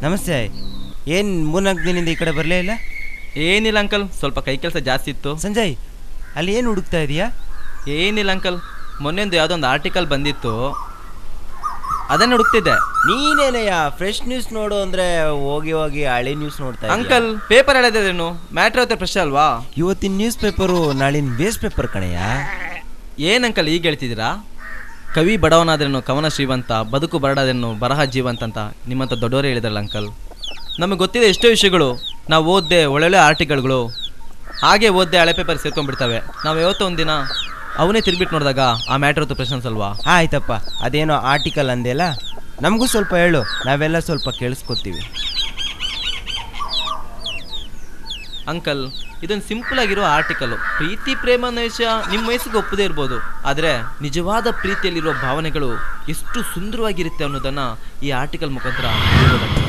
ನಮಸ್ತೆ. ಏನು 3-4 ದಿನದಿಂದ ಈ ಕಡೆ ಬರಲೇ ಇಲ್ಲ? ಏನಿಲ್ಲ ಅಂಕಲ್, ಸ್ವಲ್ಪ ಕೈ ಕೆಲಸ ಜಾಸ್ತಿ ಇತ್ತು. ಸಂಜಯ್, ಅಲ್ಲಿ ಏನು ಹುಡುಕ್ತಾ ಇದೆಯಾ? ಏನಿಲ್ಲ ಅಂಕಲ್, ಮೊನ್ನೆಂದು ಯಾವುದೋ ಒಂದು ಆರ್ಟಿಕಲ್ ಬಂದಿತ್ತು, ಅದನ್ನು ಹುಡುಕ್ತಿದ್ದೆ. ನೀನೇನಯ್ಯ ಫ್ರೆಶ್ ನ್ಯೂಸ್ ನೋಡು ಅಂದರೆ ಹೋಗಿ ಹೋಗಿ ಹಳೆ ನ್ಯೂಸ್ ನೋಡ್ತಾ ಅಂಕಲ್, ಪೇಪರ್ ಹೇಳಿದ್ರೇನು ಮ್ಯಾಟ್ರ್ ಆಗುತ್ತೆ ಫ್ರೆಶ್ ಅಲ್ವಾ? ಇವತ್ತಿನ ನ್ಯೂಸ್ ಪೇಪರು ನಾಳಿನ ವೇಸ್ಟ್ ಪೇಪರ್ ಕಣಯ್ಯ. ಏನು ಅಂಕಲ್ ಈಗ ಹೇಳ್ತಿದ್ದೀರಾ? ಕವಿ ಬಡವನಾದ್ರೇನು ಕವನ ಶ್ರೀವಂತ, ಬದುಕು ಬರಡಾದ್ರೇನು ಬರಹ ಜೀವಂತ ಅಂತ ನಿಮ್ಮಂಥ ದೊಡ್ಡವರೇ ಹೇಳಿದ್ರಲ್ಲ ಅಂಕಲ್. ನಮಗೆ ಗೊತ್ತಿದೆ ಎಷ್ಟೋ ವಿಷಯಗಳು, ನಾವು ಓದ್ದೆ ಒಳ್ಳೊಳ್ಳೆ ಆರ್ಟಿಕಲ್ಗಳು ಹಾಗೆ ಓದ್ದೆ ಹಳೆ ಪೇಪರ್ ಸೇರ್ಕೊಂಡ್ಬಿಡ್ತವೆ. ನಾವು ಯಾವತ್ತೋ ಒಂದಿನ ಅವನೇ ತಿರ್ಬಿಟ್ಟು ನೋಡಿದಾಗ ಆ ಮ್ಯಾಟ್ರ್ ಹೊತ್ತು ಪ್ರೆಷನ್ಸ್ ಅಲ್ವಾ? ಆಯ್ತಪ್ಪ, ಅದೇನೋ ಆರ್ಟಿಕಲ್ ಅಂದೆಲ್ಲ, ನಮಗೂ ಸ್ವಲ್ಪ ಹೇಳು, ನಾವೆಲ್ಲ ಸ್ವಲ್ಪ ಕೇಳಿಸ್ಕೊತೀವಿ. ಅಂಕಲ್, ಇದೊಂದು ಸಿಂಪಲ್ ಆಗಿರೋ ಆರ್ಟಿಕಲು. ಪ್ರೀತಿ ಪ್ರೇಮ ಅನ್ನೋ ವಿಷಯ ನಿಮ್ಮ ವಯಸ್ಸಿಗೆ ಒಪ್ಪದೇ ಇರ್ಬೋದು, ಆದರೆ ನಿಜವಾದ ಪ್ರೀತಿಯಲ್ಲಿರೋ ಭಾವನೆಗಳು ಎಷ್ಟು ಸುಂದರವಾಗಿರುತ್ತೆ ಅನ್ನೋದನ್ನು ಈ ಆರ್ಟಿಕಲ್ ಮುಖಾಂತರ ಹೇಳ್ಬೋದಾಗ್ತದೆ.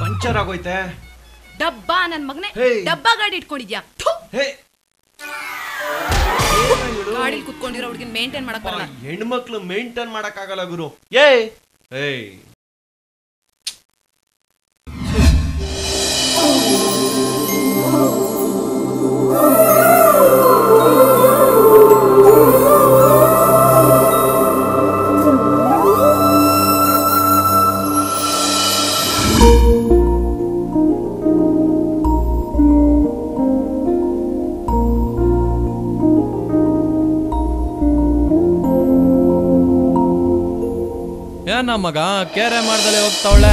ಪಂಚರ್ ಆಗೋಯ್ತೆ. ಡಬ್ಬಾ ನನ್ ಮಗನೇ, ಡಬ್ಬಾ ಗಾಡಿ ಇಟ್ಕೊಂಡಿದ್ಯಾ? ಗಾಡಿಲಿ ಕುತ್ಕೊಂಡಿರೋ ಹುಡುಗಿನ ಮೇಂಟೈನ್ ಮಾಡಕ್ ಬರಲ್ಲ. ಹೆಣ್ಮಕ್ಳು ಮೇಂಟೈನ್ ಮಾಡಕ್ ಆಗಲ್ಲ ಗುರು. ಏನ ಮಗ ಕೇರೆ ಮಾಡ್ದಲೆ ಹೋಗ್ತಾವಳೆ?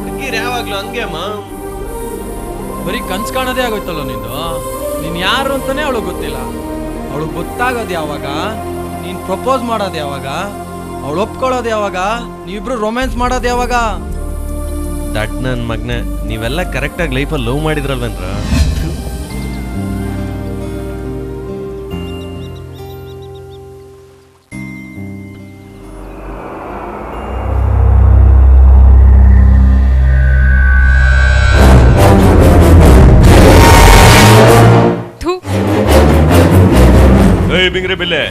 ಹುಡುಗಿರ್ ಯಾವಾಗ್ಲೂ ಹಂಗೆ ಬರೀ ಕನ್ಸ್ ಕಾಣೋದೇ ಆಗೋಯ್ತಲ್ಲ ನಿಂದು. ನೀನ್ ಯಾರು ಅಂತಾನೆ ಅವಳು ಗೊತ್ತಿಲ್ಲ. ಅವಳು ಗೊತ್ತಾಗೋದು ಯಾವಾಗ? ನೀನ್ ಪ್ರಪೋಸ್ ಮಾಡೋದು ಯಾವಾಗ? ಅವಳು ಒಪ್ಕೊಳ್ಳೋದು ಯಾವಾಗ? ನೀವಿಬ್ರು ರೊಮ್ಯಾನ್ಸ್ ಮಾಡೋದು ಯಾವಾಗ? ದಟ್ ನನ್ ಮಗ್ನೆ, ನೀವೆಲ್ಲ ಕರೆಕ್ಟ್ ಆಗಿ ಲೈಫಲ್ಲಿ ಲವ್ ಮಾಡಿದ್ರಲ್ವೇನ್ರ? ಬಿಂಗ್ರೆ ಬಿಲ್ಲೆ,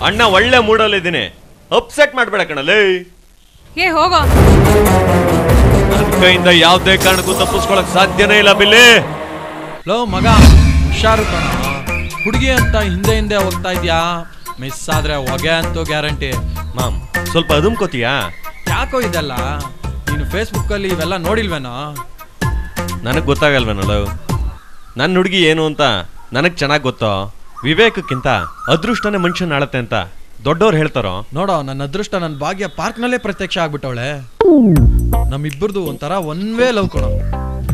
ಅಣ್ಣ ಒಳ್ಳೆ ಮೂಡಲ್ಲಿದ್ದೀನಿ, ಅಪ್ಸೆಟ್ ಮಾಡ್ಬೇಡ ಕಣಲೇ. ಹೋಗೋ, ನನ್ನ ಕೈಯಿಂದ ಯಾವ್ದೇ ಕಾರಣಕ್ಕೂ ತಪ್ಪಿಸ್ಕೊಳಕ್ ಸಾಧ್ಯನೇ ಇಲ್ಲ ಬಿಲ್ಲಿ. ಲೋ ಮಗ, ಹುಷಾರು ಕಣ. ಹುಡುಗಿ ಅಂತ ಹಿಂದೆ ಹಿಂದೆ ಹೋಗ್ತಾ ಇದ್ಯಾ, ಮಿಸ್ ಆದ್ರೆ ಹೊಗೆ ಅಂತೂ ಗ್ಯಾರಂಟಿ. ಮಾಮ್, ಸ್ವಲ್ಪ ಅದುಮ್ಕೋತೀಯಾ? ಯಾಕೋ ಇದೆಲ್ಲ? ನೀನು ಫೇಸ್ಬುಕ್ ಅಲ್ಲಿ ಇವೆಲ್ಲ ನೋಡಿಲ್ವೇನೋ? ನನಗ್ ಗೊತ್ತಾಗಲ್ವೇನಲ್ಲ ನನ್ನ ಹುಡುಗಿ ಏನು ಅಂತ ನನಗ್ ಚೆನ್ನಾಗ್ ಗೊತ್ತೋ. ವಿವೇಕಕ್ಕಿಂತ ಅದೃಷ್ಟನೇ ಮನುಷ್ಯನ ಆಳತ್ತೆ ಅಂತ ದೊಡ್ಡವ್ರು ಹೇಳ್ತಾರೋ. ನೋಡೋ, ನನ್ನ ಅದೃಷ್ಟ ನನ್ನ ಭಾಗ್ಯ ಪಾರ್ಕ್ನಲ್ಲೇ ಪ್ರತ್ಯಕ್ಷ ಆಗ್ಬಿಟ್ಟವಳೆ. ನಮ್ಮಿಬ್ಬರದು ಒಂಥರ ಒನ್ ವೇ ಲವ್ ಕಣೋ.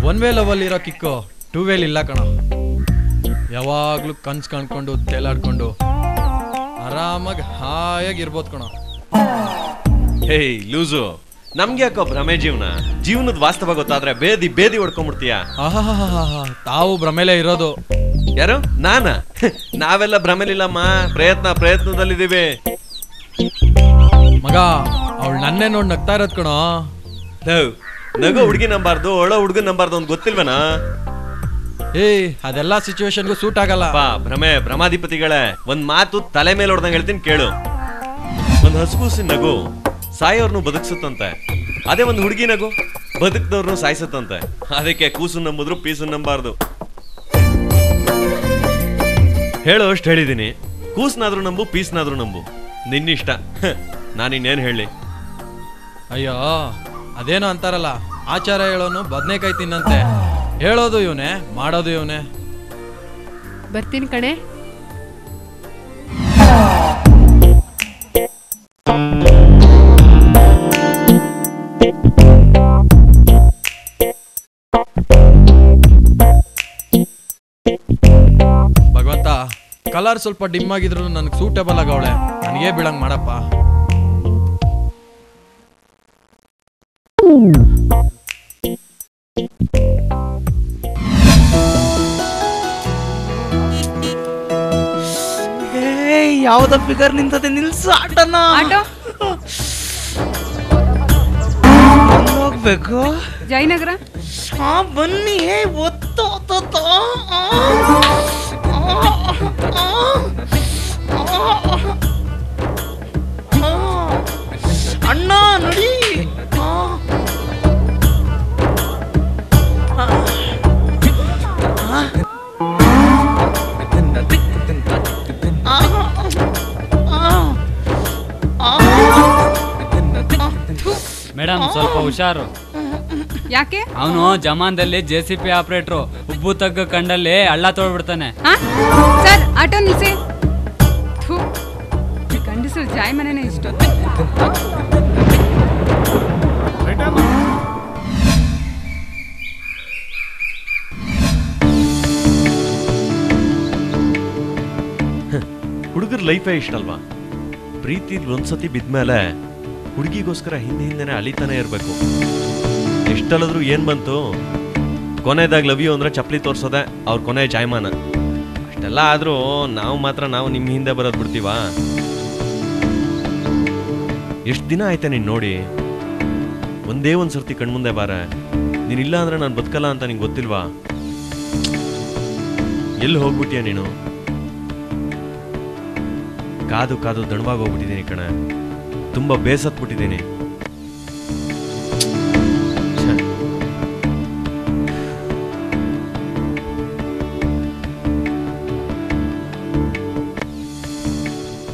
ಒನ್ ವೇ ಲವ್ ಅಲ್ಲಿ ಇರೋ ಕಿಕ್ಕು 2 ವೇಲ್ ಇಲ್ಲ ಕಣೋ. ಯಾವಾಗ್ಲೂ ಕನ್ಸ್ ಕಾಣ್ಕೊಂಡು ತೇಲಾಡ್ಕೊಂಡು ಆರಾಮಾಗಿ ಹಾಯಾಗಿರ್ಬೋದು ಕಣೋ. ಹೇಯ್ ಲೂಸು, ನಮ್ಗೆ ಯಾಕೋ ಭ್ರಮೆ ಜೀವನದ ವಾಸ್ತವ ಗೊತ್ತಾದ್ರೆ ಬೇದಿ ಬೇದಿ ಹೊಡ್ಕೊಂಡ್ಬಿಡ್ತೀಯ. ತಾವು ಭ್ರಮೆಲೇ ಇರೋದು. ಯಾರು ನಾನ? ನಾವೆಲ್ಲ ಭ್ರಮೆಲಿಲ್ಲಮ್ಮ, ಪ್ರಯತ್ನದಲ್ಲಿದ್ದೀವಿ. ಮಗ ಅವಳು ನನ್ನೇ ನೋಡಿ ನಗ್ತಾ ಇರೋದ್ ಕಣೋ. ನಗು ಹುಡುಗಿ ನಂಬಾರ್ದು, ಒಳ್ಳೆ ಹುಡುಗನ್ ನಂಬಾರ್ದು ಅಂತ ಗೊತ್ತಿಲ್ವನಾ? ಅದೆಲ್ಲಾ ಸಿಚುವೇಶನ್ಗೂ ಸೂಟ್ ಆಗಲ್ಲ. ಭ್ರಮಾಧಿಪತಿಗಳೇ, ಒಂದ್ ಮಾತು ತಲೆ ಮೇಲೆ ಹೊಡೆದಂಗೆ ಹೇಳ್ತೀನಿ ಕೇಳು. ಒಂದ್ ಹಸುಗೂಸಿನ ನಗು ಸಾಯೋರ್ನು ಬದುಕ್ಸುತ್ತಂತೆ, ಅದೇ ಒಂದ್ ಹುಡುಗಿ ನಗು ಬದುಕ್ದವ್ರನ್ನು ಸಾಯಿಸುತ್ತಂತೆ. ಅದಕ್ಕೆ ಕೂಸು ನಂಬುದ್ರು ಪೀಸು ನಂಬಾರ್ದು. ಹೇಳೋ ಅಷ್ಟು ಹೇಳಿದೀನಿ. ಕೂಸ್ನಾದ್ರೂ ನಂಬು, ಪೀಸ್ನಾದ್ರೂ ನಂಬು, ನಿನ್ನಿಷ್ಟ. ನಾನಿನ್ನೇನು ಹೇಳಿ? ಅಯ್ಯೋ ಅದೇನೋ ಅಂತಾರಲ್ಲ, ಆಚಾರ ಹೇಳೋನು ಬದ್ನೇಕಾಯಿ ತಿನ್ನಂತೆ. ಹೇಳೋದು ಇವನೇ, ಮಾಡೋದು ಇವನೇ. ಬರ್ತೀನಿ ಕಣೆ. ಭಗವಂತ, ಕಲರ್ ಸ್ವಲ್ಪ ಡಿಮ್ ಆಗಿದ್ರು ನನಗೆ ಸೂಟೇಬಲ್ ಆಗವಳೆ, ನನಗೇ ಬೀಳಂಗ್ ಮಾಡಪ್ಪ. ಯಾವ್ದ ಫಿಗರ್ ನಿಂತದೆ, ನಿಲ್ಸು ಆಟೋನ. ಆಟೋ ಹೋಗ್ಬೇಕು ಜಯನಗರ. ಬನ್ನಿ. ಒತ್ತು ಅಣ್ಣ ನೋಡಿ. ಮೇಡಮ್ ಸ್ವಲ್ಪ ಹುಷಾರು. ಯಾಕೆ? ಅವನು ಜಮಾನ್ದಲ್ಲಿ JCP ಆಪರೇಟ್ರು, ಉಬ್ಬು ತಗ್ಗ ಕಂಡಲ್ಲಿ ಹಳ್ಳ ತೊಳ್ಬಿಡ್ತಾನೆ. ಸರ್ ಆಟೋ ನಿಲ್ಸಿ. ಗಂಡಸರು ಜಾಯ್ ಮನೆನೇ ಇಷ್ಟ. ಹುಡುಗರ ಲೈಫೇ ಇಷ್ಟ ಅಲ್ವಾ? ಪ್ರೀತಿ ಒಂದ್ಸತಿ ಬಿದ್ಮೇಲೆ ಹುಡುಗಿಗೋಸ್ಕರ ಹಿಂದೆನೆ ಅಲಿತಾನೆ ಇರಬೇಕು. ಎಷ್ಟಲ್ಲಾದ್ರೂ ಏನ್ ಬಂತು, ಕೊನೆದಾಗ ಲವ್ ಯು ಅಂದ್ರೆ ಚಪ್ಪಲಿ ತೋರ್ಸೋದೆ ಅವ್ರ ಕೊನೆ ಜಾಯಮಾನ. ಅಷ್ಟೆಲ್ಲ ಆದ್ರೂ ನಾವು ನಿಮ್ಮ ಹಿಂದೆ ಬರೋದು ಬಿಡ್ತೀವ? ಎಷ್ಟು ದಿನ ಆಯ್ತಾ ನೀನ್ ನೋಡಿ? ಒಂದೇ ಒಂದ್ ಸರ್ತಿ ಕಣ್ಮುಂದೆ ಬಾರ. ನೀನಿಲ್ಲ ಅಂದ್ರೆ ನಾನು ಬದುಕಲ್ಲ ಅಂತ ನಿಂಗೆ ಗೊತ್ತಿಲ್ವಾ? ಎಲ್ಲಿ ಹೋಗ್ಬಿಟ್ಟಿಯ ನೀನು? ಕಾದು ಕಾದು ದಣವಾಗಿ ಹೋಗ್ಬಿಟ್ಟಿದ್ದೀನಿ ಕಣ. ತುಂಬಾ ಬೇಸತ್ಬಿಟ್ಟಿದ್ದೀನಿ.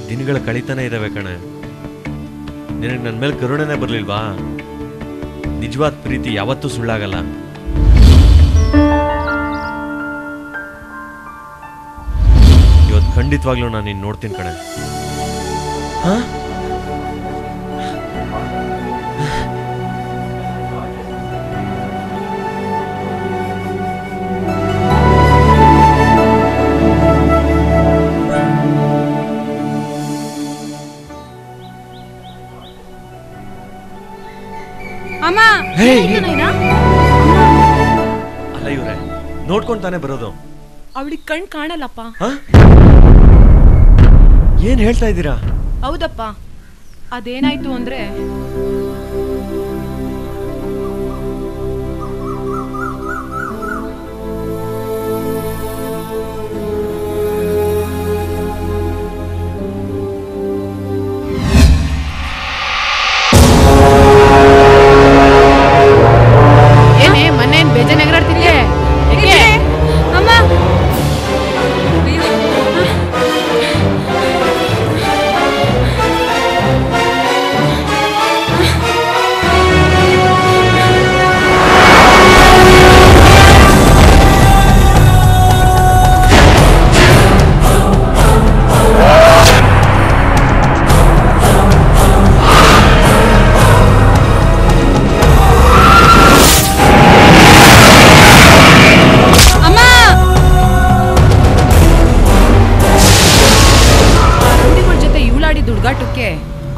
ದಿನಗಳು ಕಳೀತಾನೆ ಇದಾವೆ ಕಣೆ. ನಿನಗೆ ನನ್ನ ಮೇಲೆ ಕರುಣೆನೇ ಬರ್ಲಿಲ್ವಾ? ನಿಜವಾದ ಪ್ರೀತಿ ಯಾವತ್ತೂ ಸುಳ್ಳಾಗಲ್ಲ. ಇವತ್ತು ಖಂಡಿತವಾಗ್ಲೂ ನಾನು ನಿನ್ನ ನೋಡ್ತೀನಿ ಕಣೆ. ಹಾ? ಅಲ್ಲ ಇವ್ರೆ ನೋಡ್ಕೊಂಡ್ ತಾನೇ ಬರೋದು. ಅವಳಿಗೆ ಕಣ್ ಕಾಣಲ್ಲಪ್ಪ. ಏನ್ ಹೇಳ್ತಾ ಇದ್ದೀರಾ? ಹೌದಪ್ಪ, ಅದೇನಾಯ್ತು ಅಂದ್ರೆ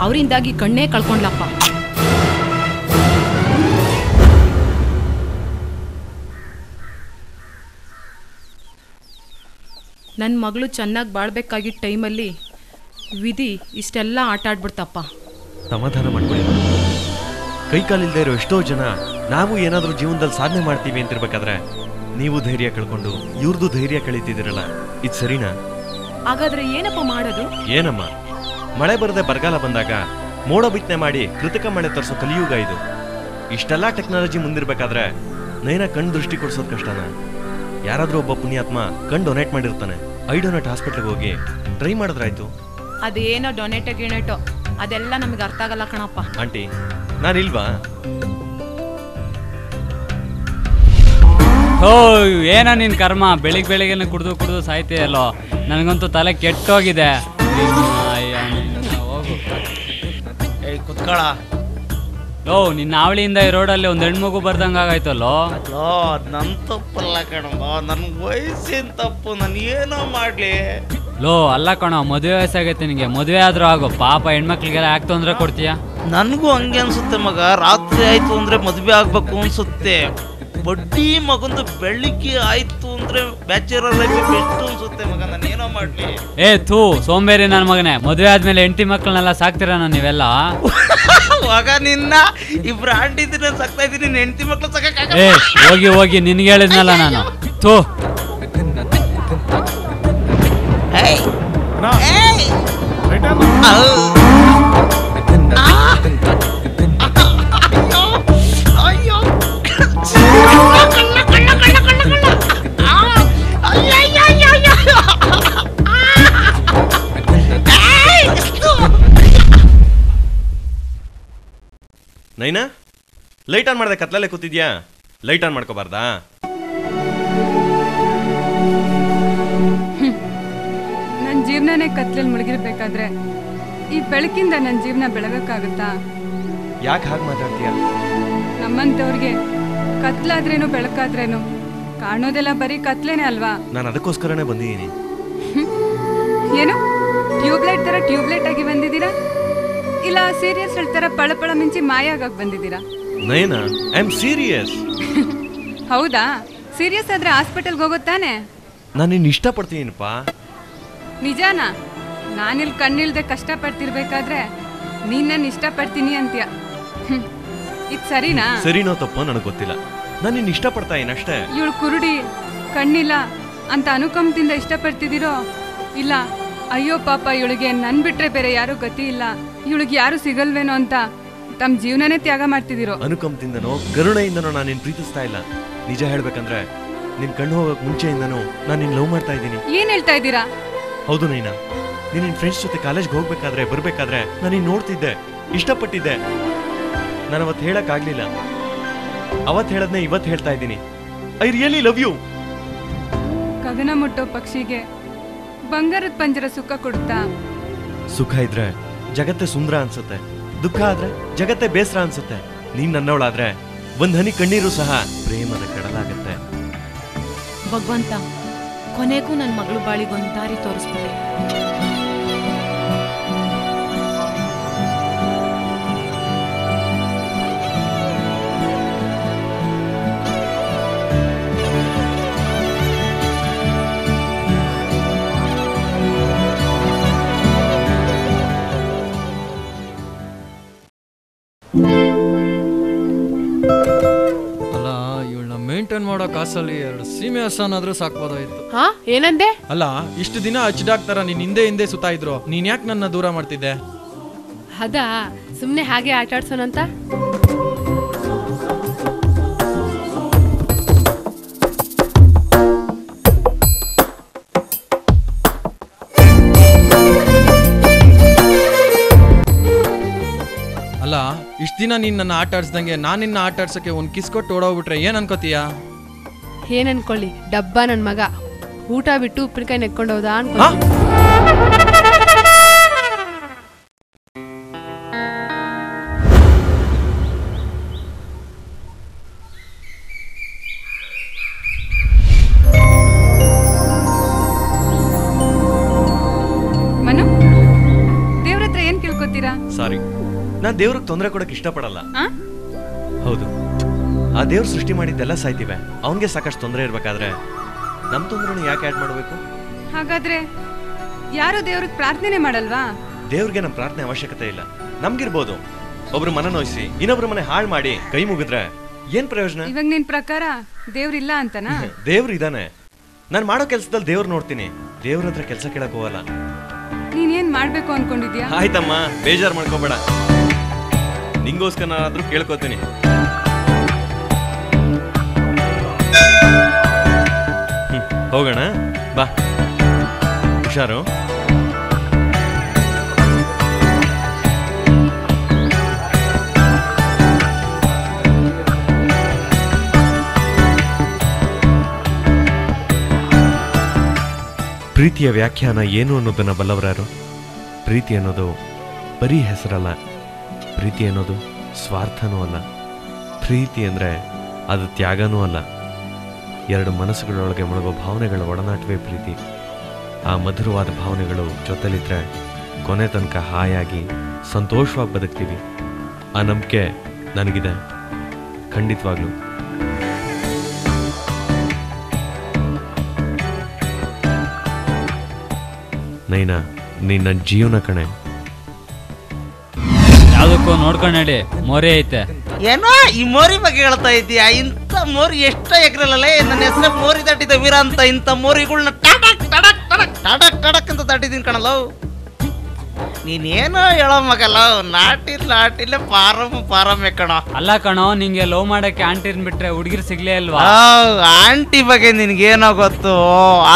ಅವರಿಂದಾಗಿ ಕಣ್ಣೇ ಕಳ್ಕೊಂಡ್ಲಪ್ಪ. ನನ್ನ ಮಗಳು ಚೆನ್ನಾಗಿ ಬಾಳ್ಬೇಕಾಗಿದ್ದ ಟೈಮಲ್ಲಿ ವಿಧಿ ಇಷ್ಟೆಲ್ಲ ಆಟ ಆಡ್ಬಿಡ್ತಪ್ಪ. ಸಮಾಧಾನ ಮಾಡ್ಕೊಳ್ಳಿ. ಕೈ ಕಾಲಿಲ್ಲದೆ ಇರೋ ಎಷ್ಟೋ ಜನ ನಾವು ಏನಾದರೂ ಜೀವನದಲ್ಲಿ ಸಾಧನೆ ಮಾಡ್ತೀವಿ ಅಂತಿರ್ಬೇಕಾದ್ರೆ ನೀವು ಧೈರ್ಯ ಕಳ್ಕೊಂಡು ಇವ್ರದ್ದು ಧೈರ್ಯ ಕಳೀತಿದ್ದೀರಲ್ಲ, ಇದು ಸರಿನಾ? ಹಾಗಾದ್ರೆ ಏನಪ್ಪ ಮಾಡೋದು? ಏನಮ್ಮ, ಮಳೆ ಬರದೆ ಬರಗಾಲ ಬಂದಾಗ ಮೋಡ ಬಿತ್ತನೆ ಮಾಡಿ ಕೃತಕ ಮಳೆ ತರಿಸೋ ಕಲಿಯುಗ ಇದು. ಇಷ್ಟೆಲ್ಲ ಟೆಕ್ನಾಲಜಿ ಮುಂದಿರ್ಬೇಕಾದ್ರೆ ನೈನ ಕಣ್ಣು ದೃಷ್ಟಿ ಕೊಡ್ಸೋದು ಕಷ್ಟನಾ? ಯಾರಾದ್ರೂ ಒಬ್ಬ ಪುಣ್ಯಾತ್ಮ ಕಣ್ಣು ಡೊನೇಟ್ ಮಾಡಿರ್ತಾನೆ. ಐ ಡೊನೇಟ್ ಹಾಸ್ಪಿಟ್ಲಿಗೆ ಹೋಗಿ ಟ್ರೈ ಮಾಡಿದ್ರಾಯ್ತು. ಅದೇನೋ ಡೊನೇಟೋ ಅದೆಲ್ಲ ನಮಗೆ ಅರ್ಥ ಆಗಲ್ಲ ಕಣಪ್ಪ. ಆಂಟಿ, ನಾನಿಲ್ವಾ? ಓ ಏನೋ ನಿನ್ ಕರ್ಮ, ಬೆಳಿಗ್ಗೆನೆ ಕುಡ್ದು ಸಾಯ್ತೀಯಲ್ಲೋ. ನನಗಂತೂ ತಲೆ ಕೆಟ್ಟೋಗಿದೆ. ಹೋಗು ಕುತ್ಕೊಳ. ಲೋ, ನಿನ್ನ ಅವಳಿಯಿಂದ ಈ ರೋಡಲ್ಲಿ ಒಂದು ಹೆಣ್ಮಗು ಬರ್ದಂಗ ಆಗಾಯ್ತಲ್ಲೋ. ಲೋ, ನನ್ ತಪ್ಪಲ್ಲ ಕಣಮ್ಮ, ನನ್ ವಯಸ್ಸಿನ ತಪ್ಪು. ನಾನು ಏನೋ ಮಾಡ್ಲಿ? ಲೋ ಅಲ್ಲ ಕಣೋ, ಮದುವೆ ವಯಸ್ಸಾಗೈತೆ ನಿನಗೆ. ಮದುವೆ ಆದ್ರೂ ಆಗೋ. ಪಾಪ ಹೆಣ್ಮಕ್ಳಿಗೆಲ್ಲ ಯಾಕೆ ತೊಂದರೆ ಕೊಡ್ತೀಯಾ? ನನಗೂ ಹಂಗೆ ಅನ್ಸುತ್ತೆ ಮಗ. ರಾತ್ರಿ ಆಯ್ತು ಅಂದ್ರೆ ಮದ್ವೆ ಆಗ್ಬೇಕು ಅನ್ಸುತ್ತೆ. ಬಡ್ಡಿ ಮಗಂದು ಬೆಳಿಗ್ಗೆ ಆಯ್ತು ಅಂದ್ರೆ ಬ್ಯಾಚುಲರ್ ಲೈಫ್ ಬೆಸ್ಟ್ ಅನ್ಸುತ್ತೆ ಮಗ. ನಾನು ಏನೋ ಮಾಡ್ಲಿ? ಏ ಥೂ ಸೋಂಬೇರಿ ನನ್ನ ಮಗನೇ. ಮದುವೆ ಆದ್ಮೇಲೆ ಹೆಂಡತಿ ಮಕ್ಕಳನ್ನೆಲ್ಲ ಸಾಕ್ತೀರಾ ನೀವೆಲ್ಲ? ಮಗ ನಿನ್ನ ಇಬ್ರು ಆಂಟಿದ್ರೆ ಸಾಕ್ತಾ ಇದ್ದೀನಿ, ನಿನ್ನ ಹೆಂಡತಿ ಮಕ್ಳು ಸಾಕಾಗ. ಏ ಹೋಗಿ ನಿನ್ಗೆ ಹೇಳಿದ್ನಲ್ಲ ನಾನು. ಥೂ ನೈನಾ, ಲೈಟ್ ಆನ್ ಮಾಡಿದೆ ಕತ್ಲಲ್ಲೇ ಕೂತಿದ್ಯಾ? Light on ಮಾಡ್ಕೋಬಾರ್ದಾ? ನನ್ನ ಜೀವನನೇ ಕತ್ಲಲ್ಲಿ ಮುಳುಗಿರ್ಬೇಕಾದ್ರೆ ಈ ಬೆಳಕಿಂದ ನನ್ನ ಜೀವನ ಬೆಳಗಕ್ಕಾಗುತ್ತಾ? ಯಾಕೆ ಹಾಗೆ ಮಾತಾಡ್ತೀಯ? ನಮ್ಮಂತವ್ರಿಗೆ ಕತ್ಲಾದ್ರೇನು ಬೆಳಕಾದ್ರೇನು ಕಾಣೋದೆಲ್ಲ ಬರೀ ಕತ್ಲೇನೆ ಅಲ್ವಾ? ನಾನು ಅದಕ್ಕೋಸ್ಕರನೇ ಬಂದಿದ್ದೀನಿ. ಏನು ಟ್ಯೂಬ್ಲೈಟ್ ತರ ಟ್ಯೂಬ್ಲೈಟ್ ಆಗಿ ಬಂದಿದ್ದೀರಾ? ಇಲ್ಲ ಸೀರಿಯಸ್ ತರ ಪಳಪಳ ಮಿಂಚಿ ಮಾಯ ಆಗಕ್ ಬಂದಿದ್ದೀರಾ? Naina, I am serious. ಹೌದಾ? ಸೀರಿಯಸ್ ಆದ್ರೆ ಹಾಸ್ಪಿಟಲ್ಗೆ ಹೋಗುತ್ತಾನೆ? ನಾನು ನಿನ್ನ ಇಷ್ಟಪಡ್ತೀನಿಪ್ಪ. ನಿಜಾನಾ? ನಾನಿಲ್ಲಿ ಕಣ್ಣಿಲ್ದೆ ಕಷ್ಟಪಡ್ತಿರ್ಬೇಕಾದ್ರೆ ನೀನ್ ನನ್ನ ಇಷ್ಟಪಡ್ತೀನಿ ಅಂತೀಯ. ಇದು ಸರಿನಾ? ಸರಿನೋ ತಪ್ಪೋ ನನಗೆ ಗೊತ್ತಿಲ್ಲ. ನಾನು ನಿನ್ನ ಇಷ್ಟಪಡ್ತಾ ಅಷ್ಟೇ. ಇವಳು ಕುರುಡಿ ಕಣ್ಣಿಲ್ಲ ಅಂತ ಅನುಕಂಪದಿಂದ ಇಷ್ಟಪಡ್ತಿದ್ದೀರೋ, ಇಲ್ಲ ಅಯ್ಯೋ ಪಾಪ ಇವಳಿಗೆ ನನ್ ಬಿಟ್ರೆ ಬೇರೆ ಯಾರು ಗತಿ ಇಲ್ಲ, ಇವಳಿಗೆ ಯಾರು ಸಿಗಲ್ವೇನೋ ಅಂತ ತಮ್ಮ ಜೀವನನೇ ತ್ಯಾಗ ಮಾಡ್ತಿದ್ದೀರೋ? ಅನುಕಂಪದಿಂದನೋ ಕರುಣೆಯಿಂದನೋ ನಾನು ನಿನ್ನ ಪ್ರೀತಿಸ್ತಾ ಇಲ್ಲ. ನಿಜ ಹೇಳ್ಬೇಕಂದ್ರೆ ನಿನ್ ಕಣ್ಣು ಹೋಗಕ್ ಮುಂಚೆಯಿಂದನೂ ನಾನು ನಿನ್ನ ಲವ್ ಮಾಡ್ತಾ ಇದ್ದೀನಿ. ಏನ್ ಹೇಳ್ತಾ ಇದ್ದೀರಾ? ಹೌದು ನೈನಾ, ನೀನ್ ನಿನ್ ಫ್ರೆಂಡ್ಸ್ ಜೊತೆ ಕಾಲೇಜ್ಗೆ ಹೋಗ್ಬೇಕಾದ್ರೆ ಬರ್ಬೇಕಾದ್ರೆ ನಾನು ನಿನ್ನ ನೋಡ್ತಿದ್ದೆ, ಇಷ್ಟಪಟ್ಟಿದ್ದೆ. ನಾನು ಅವತ್ತು ಹೇಳಕ್ ಆಗ್ಲಿಲ್ಲ. ಅವತ್ತು ಹೇಳದ್ನೇ ಇವತ್ತು ಹೇಳ್ತಾ ಇದ್ದೀನಿ. I really love you. ಗಗನ ಮುಟ್ಟೋ ಪಕ್ಷಿಗೆ ಬಂಗಾರದ ಪಂಜರ ಸುಖ ಕೊಡುತ್ತಾ? ಸುಖ ಇದ್ರೆ ಜಗತ್ತೇ ಸುಂದರ ಅನ್ಸುತ್ತೆ, ದುಃಖ ಆದ್ರೆ ಜಗತ್ತೇ ಬೇಸರ ಅನ್ಸುತ್ತೆ. ನೀನ್ ನನ್ನವಳಾದ್ರೆ ಒಂದ್ ಹನಿ ಕಣ್ಣೀರು ಸಹ ಪ್ರೇಮದ ಕಡಲಾಗತ್ತೆ. ಭಗವಂತ, ಕೊನೆಗೂ ನನ್ನ ಮಗಳು ಬಾಳಿಗೊಂದು ದಾರಿ ತೋರಿಸ್ಬಿಟ್ಟೆ. ಅಲ್ಲ ಇವಳನ್ನ ಮೇಂಟೈನ್ ಮಾಡೋ ಕಾಸಲ್ಲಿ 2 ಸೀಮೆ ಹಸನಾದ್ರೂ ಸಾಕ್ಬೋದಾಯ್ತು. ಹಾ ಏನಂದೆ? ಅಲ್ಲ ಇಷ್ಟು ದಿನ ಅಚ್ಚಡಾಕ್ತಾರ ನೀನ್ ಹಿಂದೆ ಸುತ್ತಾ ಇದ್ರು, ನೀನ್ ಯಾಕೆ ನನ್ನ ದೂರ ಮಾಡ್ತಿದ್ದೆ? ಅದಾ ಸುಮ್ನೆ ಹಾಗೆ ಆಟ ಆಡ್ಸೋಣಂತ. ಅಲ್ಲ ಇಷ್ಟ ದಿನ ನೀನ್ ನನ್ನ ಆಟ ಆಡ್ಸ್ದಂಗೆ ನಾನ್ ನಿನ್ನ ಆಟ ಆಡ್ಸಕ್ಕೆ ಒಂದ್ ಕಿಸ್ ಕೊಟ್ಟು ಓಡೋಗ್ಬಿಟ್ರೆ ಏನ್ ಅನ್ಕೋತೀಯ? ಏನ್ ಅನ್ಕೊಳ್ಳಿ, ಡಬ್ಬ ನನ್ ಮಗ ಊಟ ಬಿಟ್ಟು ಉಪ್ಪಿನಕಾಯಿ ನೆಕ್ಕೊಂಡೋದಾ ಅನ್ಕೊ. ಮನು, ದೇವ್ರ ಹತ್ರ ಏನ್ ಕೇಳ್ಕೊತೀರಾ? ಸಾರಿ, ನಾನ್ ದೇವ್ರಿಗೆ ತೊಂದರೆ ಕೊಡಕ್ ಇಷ್ಟಪಡಲ್ಲ. ಹೌದು, ಆ ದೇವ್ರು ಸೃಷ್ಟಿ ಮಾಡಿದ್ದೆಲ್ಲ ಸಾಯ್ತಿವೆ, ಅವನ್ಗೆ ಸಾಕಷ್ಟು ತೊಂದರೆ ಇರ್ಬೇಕಾದ್ರೆ ನಮ್ ತೊಂದ್ರೆ ಯಾಕೆ ಆಡ್ ಮಾಡ್ಬೇಕು? ಹಾಗಾದ್ರೆ ಯಾರು ದೇವ್ರಿಗೆ ಪ್ರಾರ್ಥನೆ ಮಾಡಲ್ವಾ? ದೇವ್ರಿಗೆ ನಮ್ಮ ಪ್ರಾರ್ಥನೆ ಅವಶ್ಯಕತೆ ಇಲ್ಲ. ನಮ್ಗಿರ್ಬೋದು. ಒಬ್ರು ಮನ ನೋಯಿಸಿ ಇನ್ನೊಬ್ರು ಮನೆ ಹಾಳು ಮಾಡಿ ಕೈ ಮುಗಿದ್ರೆ ಏನ್ ಪ್ರಯೋಜನ? ಇವಾಗ ನಿನ್ ಪ್ರಕಾರ ದೇವ್ರಿಲ್ಲ ಅಂತನಾ? ದೇವ್ರು ಇದಾನೆ. ನಾನು ಮಾಡೋ ಕೆಲ್ಸದಲ್ಲಿ ದೇವ್ರು ನೋಡ್ತೀನಿ. ದೇವ್ರ ಹತ್ರ ಕೆಲ್ಸ ಕೇಳಕ್ ಹೋಗಲ್ಲ. ನೀನ್ ಮಾಡ್ಬೇಕು ಅನ್ಕೊಂಡಿದ್ಯಾ? ಆಯ್ತಮ್ಮ, ಬೇಜಾರ್ ಮಾಡ್ಕೋಬೇಡ. ನಿಂಗೋಸ್ಕರ ಕೇಳ್ಕೊತೀನಿ. ಹೋಗೋಣ ಬಾ. ಹುಷಾರು. ಪ್ರೀತಿಯ ವ್ಯಾಖ್ಯಾನ ಏನು ಅನ್ನೋದನ್ನ ಬಲ್ಲವರಾರು? ಪ್ರೀತಿ ಅನ್ನೋದು ಬರೀ ಹೆಸರಲ್ಲ. ಪ್ರೀತಿ ಅನ್ನೋದು ಸ್ವಾರ್ಥನೂ ಅಲ್ಲ. ಪ್ರೀತಿ ಅಂದರೆ ಅದು ತ್ಯಾಗನೂ ಅಲ್ಲ. ಎರಡು ಮನಸ್ಸುಗಳೊಳಗೆ ಮುಳುಗೋ ಭಾವನೆಗಳ ಒಡನಾಟವೇ ಪ್ರೀತಿ. ಆ ಮಧುರವಾದ ಭಾವನೆಗಳು ಜೊತೆಲಿದ್ರೆ ಕೊನೆ ತನಕ ಹಾಯಾಗಿ ಸಂತೋಷವಾಗಿ ಬದುಕ್ತೀವಿ. ಆ ನಂಬಿಕೆ ನನಗಿದೆ, ಖಂಡಿತವಾಗ್ಲೂ. ನೈನಾ, ನಿನ್ನ ಜೀವನ ಕಣೆ. ಯಾವ್ದಕ್ಕೂ ನೋಡ್ಕೊಂಡು ನಡಿ, ಮೋರಿ ಐತೆ. ಏನೋ ಈ ಮೋರಿ ಬಗ್ಗೆ ಹೇಳ್ತಾ ಇದೀಯಾ? ಇಂಥ ಮೋರಿ ಎಷ್ಟ ಎಕರೆಲ್ಲೇ ನನ್ನ ಹೆಸರು ಮೋರಿ ದಾಟಿದ ವೀರ ಅಂತ. ಇಂಥ ಮೋರಿಗಳನ್ನ ಟಡಕ್ ಟಡಕ್ ಟಡಕ್ ಟಡಕ್ ಟಡಕ್ ಅಂತ ದಾಟಿದೀನಿ ಕಣಲ್ಲ. ನೀನೇನೋ ಹೇಳೋ ಮಗಲ್ಲ, ನಾಟಿಲ್ಲ ಪಾರಮ್ಮೆ ಕಣೋ. ಅಲ್ಲ ಕಣೋ, ನಿಂಗೆ ಲವ್ ಮಾಡಕ್ಕೆ ಆಂಟಿನ್ ಬಿಟ್ರೆ ಹುಡುಗಿರ್ ಸಿಗ್ಲೇ ಅಲ್ವಾ? ಆಂಟಿ ಬಗ್ಗೆ ನಿನ್ಗೇನೋ ಗೊತ್ತು?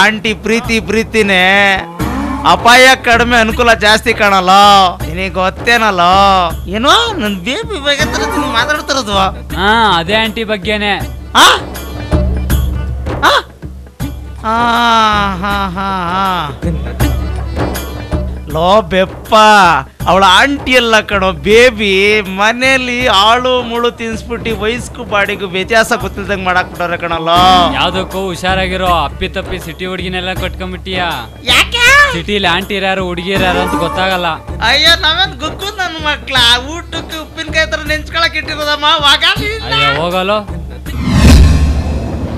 ಆಂಟಿ ಪ್ರೀತಿನೇ. ಅಪಾಯ ಕಡಿಮೆ, ಅನುಕೂಲ ಜಾಸ್ತಿ ಕಾಣಲ್ಲ. ನಿನಗೆ ಗೊತ್ತೇನಲ್ಲ? ಏನೋ ನನ್ ಬೇಬಿ ಬಗ್ಗೆ ಮಾತಾಡ್ತಿರೋದು. ಹಾ, ಅದೇ ಆಂಟಿ ಬಗ್ಗೆನೆ. ಲೋ ಬೆಪ್ಪ, ಅವಳ ಆಂಟಿ ಎಲ್ಲ ಕಣೋ, ಬೇಬಿ. ಮನೇಲಿ ಆಳು ಮುಳು ತಿನ್ಸ್ಬಿಟ್ಟು ವಯಸ್ಕು ಬಾಡಿಗೂ ವ್ಯತ್ಯಾಸ ಗೊತ್ತಿಲ್ದಂಗ್ ಮಾಡಾಕ್ಬಿಟ್ಟಾರೆ ಕಣಲ್ಲ. ಯಾವ್ದಕ್ಕೂ ಹುಷಾರಾಗಿರೋ. ಅಪ್ಪಿ ತಪ್ಪಿ ಸಿಟಿ ಹುಡುಗಿನೆಲ್ಲ ಕಟ್ಕೊಂಡ್ಬಿಟ್ಟಿಯ. ಸಿಟಿಲಿ ಆಂಟಿ ಇರಾರು ಹುಡುಗಿರಾರು ಅಂತ ಗೊತ್ತಾಗಲ್ಲ. ಅಯ್ಯೋ, ನಾವೇನ್ ಗುಕ್ಕು ನನ್ನ ಮಕ್ಳ ಊಟಕ್ಕೆ ಉಪ್ಪಿನಕಾಯಿ ತರ ನೆಂಚ್ಕೊಳಕ್ ಇಟ್ಟಿರೋದಮ್ಮ. ಅಯ್ಯೋ ಹೋಗಲು.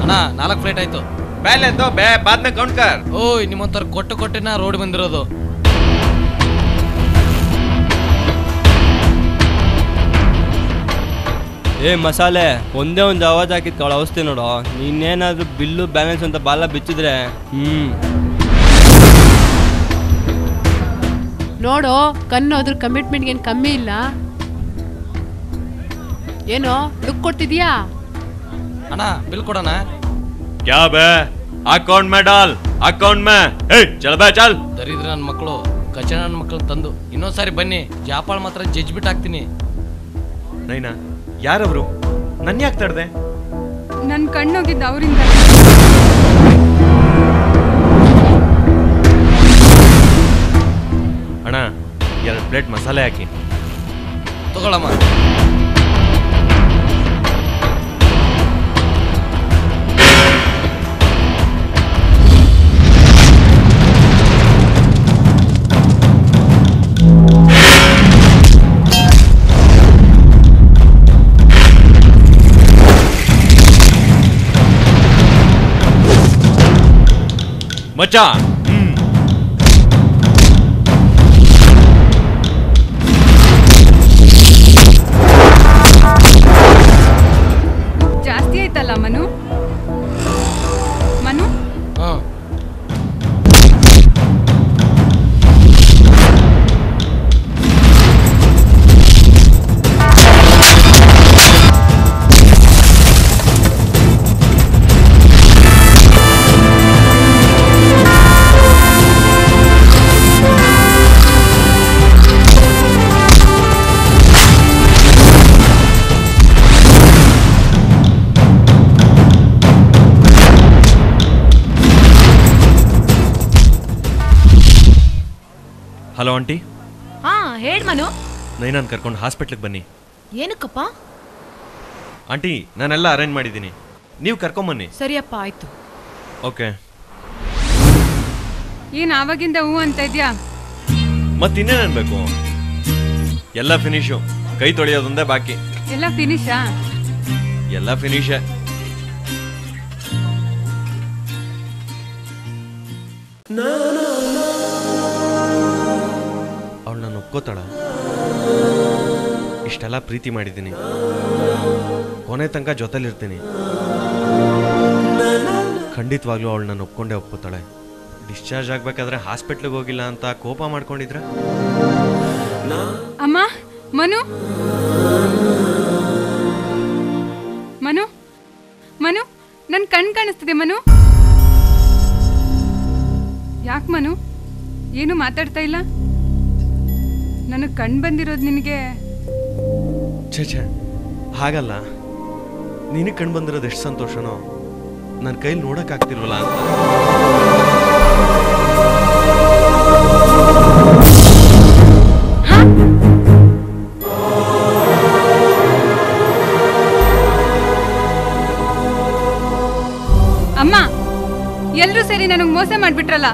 ಅಣ್ಣ 4 ಫ್ಲೈಟ್ ಆಯ್ತು. ಬಾದ್ನ ಕೌಂಟ್ಕರ್. ಓಯ್, ನಿಮ್ಮಂತರ ಕೊಟ್ಟೆನ ರೋಡ್ ಬಂದಿರೋದು. ಏ ಮಸಾಲೆ, ಒಂದೇ ಒಂದು ಆವಾಜ್ ಹಾಕಿದ್ ಅವಸ್ಥೆ ನೋಡು. ನೀನೇನಾದ್ರೂ ಬಿಲ್ಲು ಬ್ಯಾಲೆನ್ಸ್ ಅಂತ ಬಾಲ ಬಿಚ್ಚಿದ್ರೆ ನೋಡು, ಕಣ್ಣು ಅದ್ರ ಕಮಿಟ್ಮೆಂಟ್ಗೆ ಏನು ಕಮ್ಮಿ ಇಲ್ಲ. ಏನೋ ಲುಕ್ ಕೊಡ್ತಿದ್ಯಾ? ಅಣ್ಣ ಬಿಲ್ ಕೊಡೋಣ. ಕ್ಯಾ ಬೇ? ಅಕೌಂಟ್ ಮೇ ಡಾಲ್, ಅಕೌಂಟ್ ಮೇ. ಏ ಚಲ್ ಬೇ ಚಲ್. ದರಿದ್ರ ನನ್ನ ಮಕ್ಕಳು, ಕಚ ನನ್ನ ಮಕ್ಕಳು ತಂದು ಇನ್ನೊಂದ್ಸಾರಿ ಬನ್ನಿ, ಜಾಪಾಳ್ ಮಾತ್ರ ಜಜ್ಬಿಟ್ ಹಾಕ್ತೀನಿ. ನೈನಾ, ಯಾರವರು? ನನ್ ಯಾಕೆ ತಡ್ದೆ? ನನ್ ಕಣ್ಣೋಗಿದ್ದ ಅವರಿಂದ. ಅಣ್ಣ, 2 ಪ್ಲೇಟ್ ಮಸಾಲೆ ಹಾಕಿ. ತಗೊಳಮ್ಮ. ಮಚ್ಚಾ, ಜಾಸ್ತಿ ಆಯ್ತಲ್ಲ ಮನು. Hello aunty. ಹಾ ಹೇಳ್ ಮನು. ನೈನಾನ್ ಕರ್ಕೊಂಡು ಹಾಸ್ಪಿಟ್ಲಿಗೆ ಬನ್ನಿ. ಏನಕ್ಕಪ್ಪ? ಆಂಟಿ, ನಾನೆಲ್ಲ ಅರೇಂಜ್ ಮಾಡಿದ್ದೀನಿ, ನೀವು ಕರ್ಕೊಂಬನ್ನಿ. ಸರಿಯಪ್ಪ, ಆಯ್ತು. ಓಕೆ. ಏನ್ ಆವಾಗಿಂದ ಹೂ ಅಂತ ಇದ್ಯಾ? ಮತ್ತಿನ್ನೇನು ಅನ್ಬೇಕು? ಎಲ್ಲ ಫಿನಿಶು, ಕೈ ತೊಳೆಯೋದೊಂದೇ ಬಾಕಿ. ಎಲ್ಲ ಫಿನಿಶಾ? ಎಲ್ಲ ಫಿನಿಶೇ. ಅವಳು ನಾನು ಒಪ್ಕೋತಾಳ? ಇಷ್ಟೆಲ್ಲ ಪ್ರೀತಿ ಮಾಡಿದ್ದೀನಿ, ಕೊನೆ ತನಕ ಜೊತೆಲಿರ್ತೀನಿ. ಖಂಡಿತವಾಗ್ಲೂ ಅವಳು ನಾನು ಒಪ್ಕೊಂಡೇ ಒಪ್ಕೋತಾಳೆ. ಡಿಸ್ಚಾರ್ಜ್ ಆಗ್ಬೇಕಾದ್ರೆ ಹಾಸ್ಪಿಟ್ಲಿಗೆ ಹೋಗಿಲ್ಲ ಅಂತ ಕೋಪ ಮಾಡ್ಕೊಂಡಿದ್ರ? ಅಮ್ಮ, ಮನು ಮನು ಮನು ನನ್ ಕಣ್ ಕಾಣಿಸ್ತಿದೆ ಮನು. ಯಾಕೆ ಮನು ಏನು ಮಾತಾಡ್ತಾ ಇಲ್ಲ? ನನಗೆ ಕಣ್ ಬಂದಿರೋದು ನಿನಗೆ? ಛೇ ಹಾಗಲ್ಲ, ನಿನಗೆ ಕಣ್ ಬಂದಿರೋದು ಎಷ್ಟು ಸಂತೋಷನೋ ನನ್ನ ಕೈಲಿ ನೋಡೋಕ್ಕಾಗ್ತಿಲ್ವಲ್ಲ ಅಂತ. ಅಮ್ಮ, ಎಲ್ರೂ ಸೇರಿ ನನಗೆ ಮೋಸ ಮಾಡ್ಬಿಟ್ರಲ್ಲ.